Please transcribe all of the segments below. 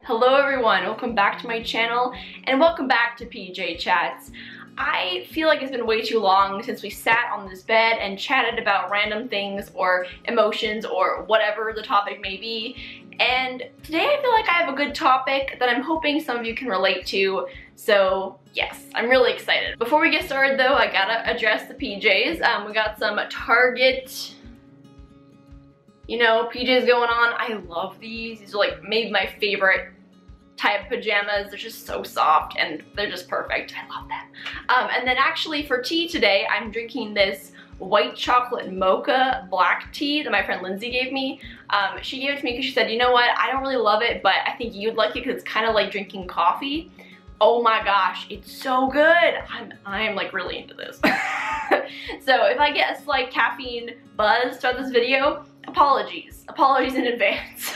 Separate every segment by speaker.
Speaker 1: Hello everyone, welcome back to my channel and welcome back to PJ Chats. I feel like it's been way too long since we sat on this bed and chatted about random things or emotions or whatever the topic may be. And today I feel like I have a good topic that I'm hoping some of you can relate to. So yes, I'm really excited. Before we get started though, I gotta address the PJs. We got some Target, PJs going on. I love these. These are like maybe my favorite type of pajamas. They're just so soft and they're just perfect. I love them. And then actually for tea today, I'm drinking this white chocolate mocha black tea that my friend Lindsay gave me. She gave it to me because she said, you know what, I don't really love it, but I think you'd like it because it's kind of like drinking coffee. Oh my gosh, it's so good. I'm like really into this. So if I get a slight caffeine buzz throughout this video, apologies in advance.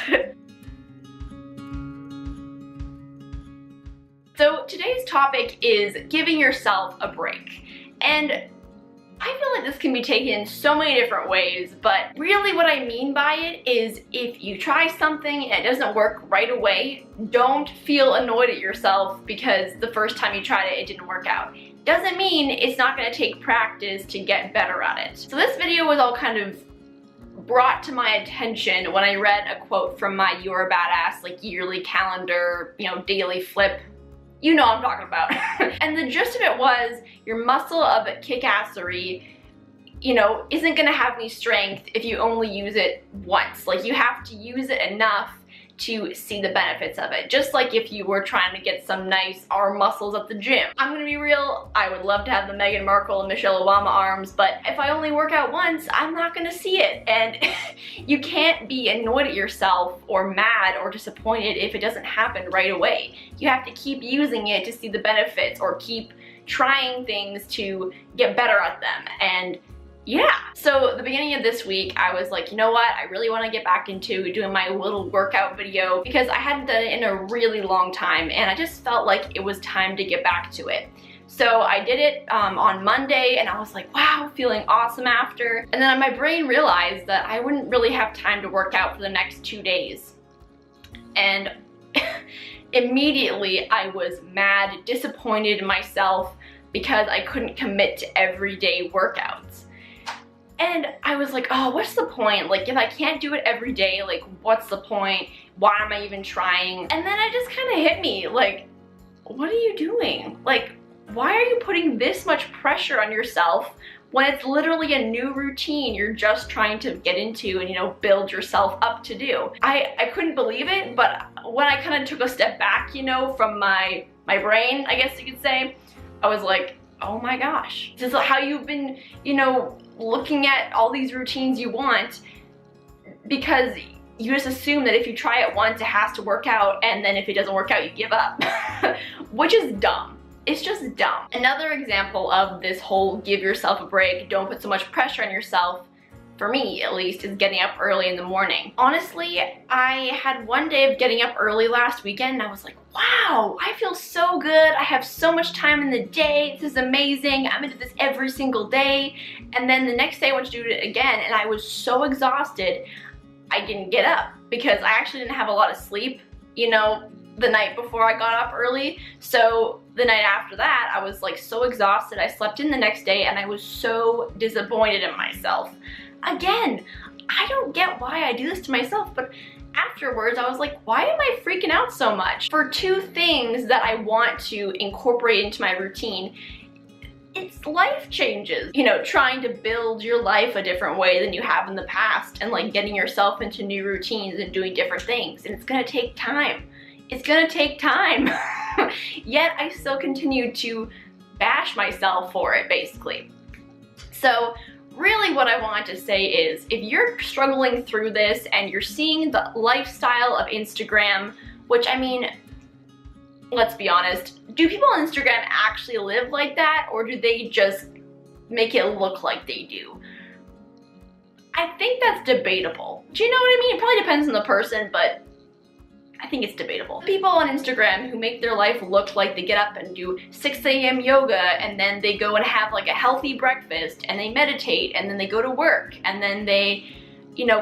Speaker 1: So today's topic is giving yourself a break. And I feel like this can be taken so many different ways, but really what I mean by it is if you try something and it doesn't work right away, don't feel annoyed at yourself because the first time you tried it, it didn't work out. Doesn't mean it's not gonna take practice to get better at it. So this video was all kind of brought to my attention when I read a quote from my You're a Badass like yearly calendar, daily flip. You know what I'm talking about. And the gist of it was your muscle of kick-assery, isn't gonna have any strength if you only use it once. Like you have to use it enough to see the benefits of it. Just like if you were trying to get some nice arm muscles at the gym. I'm gonna be real, I would love to have the Meghan Markle and Michelle Obama arms, but if I only work out once, I'm not gonna see it. And you can't be annoyed at yourself or mad or disappointed if it doesn't happen right away. You have to keep using it to see the benefits or keep trying things to get better at them. And yeah, so the beginning of this week, I was like, you know what, I really want to get back into doing my little workout video because I hadn't done it in a really long time and I just felt like it was time to get back to it. So I did it on Monday and I was like, wow, feeling awesome after. And then my brain realized that I wouldn't really have time to work out for the next 2 days. And immediately I was mad, disappointed in myself because I couldn't commit to everyday workouts. And I was like, oh, what's the point? Like, if I can't do it every day, like, what's the point? Why am I even trying? And then it just kind of hit me, like, what are you doing? Like, why are you putting this much pressure on yourself when it's literally a new routine you're just trying to get into and, build yourself up to do? I couldn't believe it, but when I kind of took a step back, from my brain, I guess you could say, I was like, oh my gosh, this is how you've been, looking at all these routines you want because you just assume that if you try it once, it has to work out, and then if it doesn't work out, you give up, which is dumb. It's just dumb. Another example of this whole give yourself a break, don't put so much pressure on yourself, for me at least, is getting up early in the morning. Honestly, I had one day of getting up early last weekend and I was like, wow, I feel so good. I have so much time in the day. This is amazing. I'm gonna do this every single day. And then the next day I went to do it again and I was so exhausted, I didn't get up because I actually didn't have a lot of sleep, the night before I got up early. So the night after that, I was like so exhausted. I slept in the next day and I was so disappointed in myself. Again, I don't get why I do this to myself, but afterwards I was like, why am I freaking out so much? For 2 things that I want to incorporate into my routine, it's life changes. Trying to build your life a different way than you have in the past and like getting yourself into new routines and doing different things. And it's gonna take time. It's gonna take time. Yet I still continue to bash myself for it, basically. So really what I want to say is, if you're struggling through this and you're seeing the lifestyle of Instagram, which I mean, let's be honest, do people on Instagram actually live like that, or do they just make it look like they do? I think that's debatable. Do you know what I mean? It probably depends on the person, but I think it's debatable. People on Instagram who make their life look like they get up and do 6 a.m. yoga and then they go and have like a healthy breakfast and they meditate and then they go to work and then they,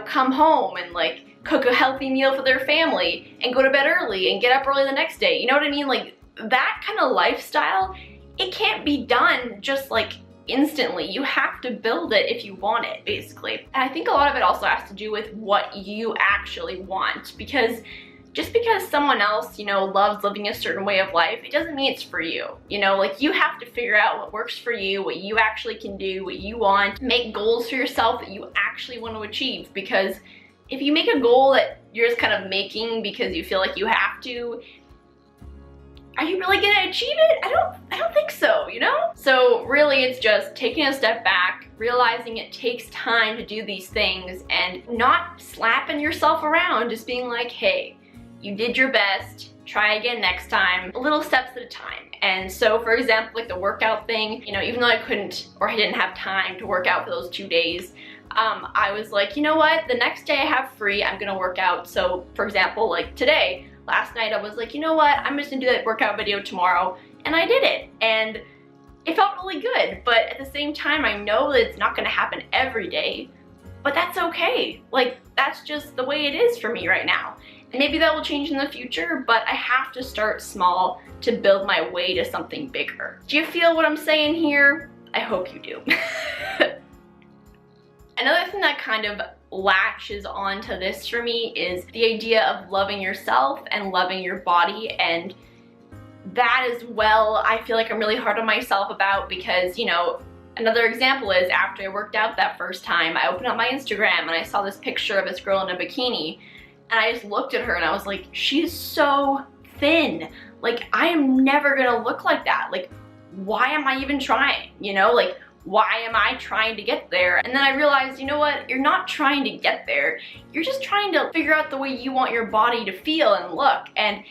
Speaker 1: come home and like cook a healthy meal for their family and go to bed early and get up early the next day. You know what I mean? Like, that kind of lifestyle, it can't be done just like instantly. You have to build it if you want it, basically. And I think a lot of it also has to do with what you actually want, because just because someone else, you know, loves living a certain way of life, it doesn't mean it's for you. You know, like, you have to figure out what works for you, what you actually can do, what you want. Make goals for yourself that you actually want to achieve, because if you make a goal that you're just kind of making because you feel like you have to, are you really gonna achieve it? I don't think so, you know? So really, it's just taking a step back, realizing it takes time to do these things, and not slapping yourself around, just being like, hey, you did your best, try again next time, little steps at a time. And so, for example, like the workout thing, you know, even though I couldn't, or I didn't have time to work out for those 2 days, I was like, you know what, the next day I have free, I'm gonna work out. So, for example, like today, last night, I was like, you know what, I'm just gonna do that workout video tomorrow, and I did it, and it felt really good. But at the same time, I know that it's not gonna happen every day, but that's okay. Like, that's just the way it is for me right now. And maybe that will change in the future, but I have to start small to build my way to something bigger. Do you feel what I'm saying here? I hope you do. Another thing that kind of latches onto this for me is the idea of loving yourself and loving your body, and that as well, I feel like I'm really hard on myself about, because, you know, another example is after I worked out that first time, I opened up my Instagram and I saw this picture of this girl in a bikini, and I just looked at her and I was like, she's so thin. Like, I am never gonna look like that. Like, why am I even trying? You know, like, why am I trying to get there? And then I realized, you know what? You're not trying to get there. You're just trying to figure out the way you want your body to feel and look. And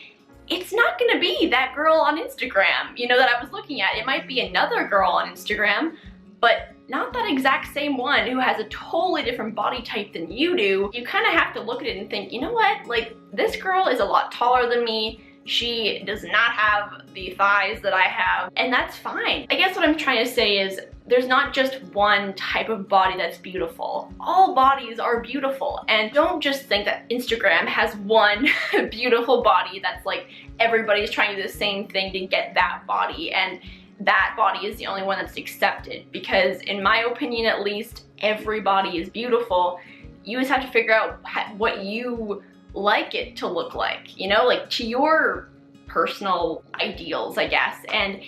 Speaker 1: it's not gonna be that girl on Instagram, you know, that I was looking at. It might be another girl on Instagram, but not that exact same one who has a totally different body type than you do. You kind of have to look at it and think, you know what? Like, this girl is a lot taller than me. She does not have the thighs that I have, and that's fine. I guess what I'm trying to say is there's not just one type of body that's beautiful. All bodies are beautiful, and don't just think that Instagram has one beautiful body that's like everybody's trying to do the same thing to get that body, and that body is the only one that's accepted. Because in my opinion, at least, every body is beautiful. You just have to figure out what you like it to look like, you know, like to your personal ideals, I guess. And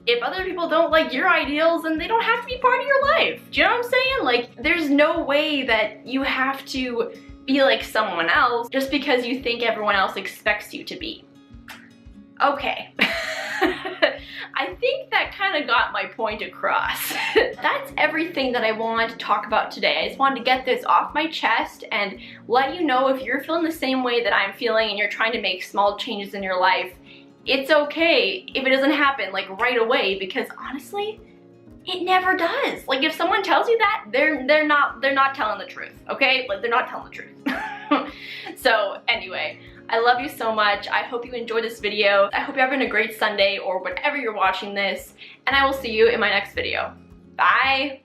Speaker 1: if other people don't like your ideals, then they don't have to be part of your life. Do you know what I'm saying? Like, there's no way that you have to be like someone else just because you think everyone else expects you to be. Okay. I think that kind of got my point across. That's everything that I wanted to talk about today. I just wanted to get this off my chest and let you know, if you're feeling the same way that I'm feeling and you're trying to make small changes in your life, it's okay if it doesn't happen like right away, because honestly, it never does. Like, if someone tells you that, they're not telling the truth, okay? Like, they're not telling the truth. So anyway, I love you so much. I hope you enjoyed this video. I hope you're having a great Sunday or whenever you're watching this, and I will see you in my next video. Bye!